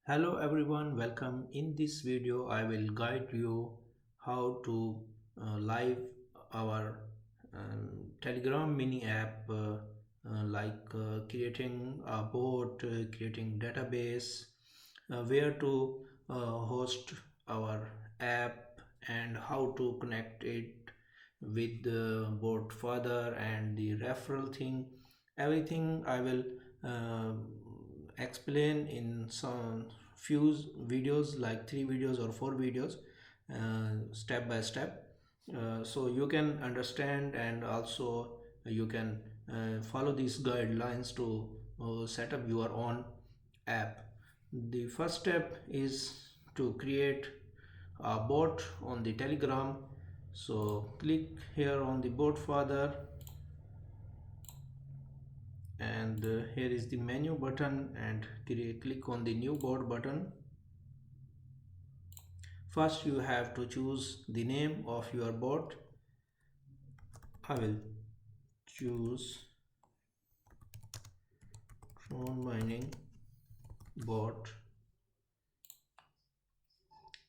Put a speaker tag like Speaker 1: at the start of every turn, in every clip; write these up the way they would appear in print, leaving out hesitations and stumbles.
Speaker 1: Hello everyone, welcome. In this video I will guide you how to live our Telegram mini app, creating a bot, creating database, where to host our app, and how to connect it with the bot further, and the referral thing. Everything I will uh, explain in some few videos, like 3 videos or 4 videos, step by step, so you can understand, and also you can follow these guidelines to set up your own app. The first step is to create a bot on the Telegram. So click here on the bot further, and here is the menu button, and click on the new bot button. First you have to choose the name of your bot. I will choose drone mining bot.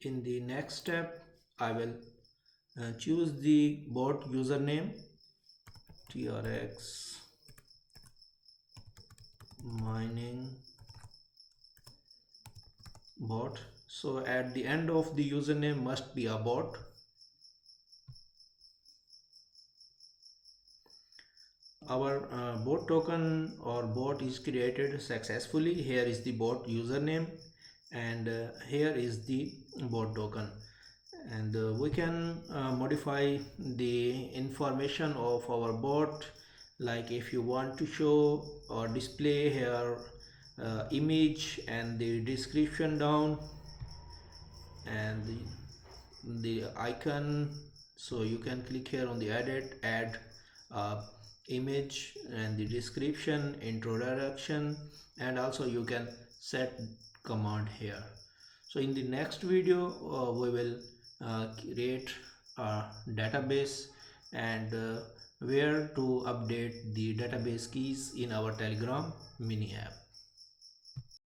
Speaker 1: In the next step I will choose the bot username, trx mining bot. So at the end of the username must be a bot. Our bot token or bot is created successfully. Here is the bot username, and here is the bot token, and we can modify the information of our bot, like if you want to show or display here image and the description down, and the icon. So you can click here on the add image and the description, introduction, and also you can set command here. So in the next video we will create a database, and where to update the database keys in our Telegram mini app.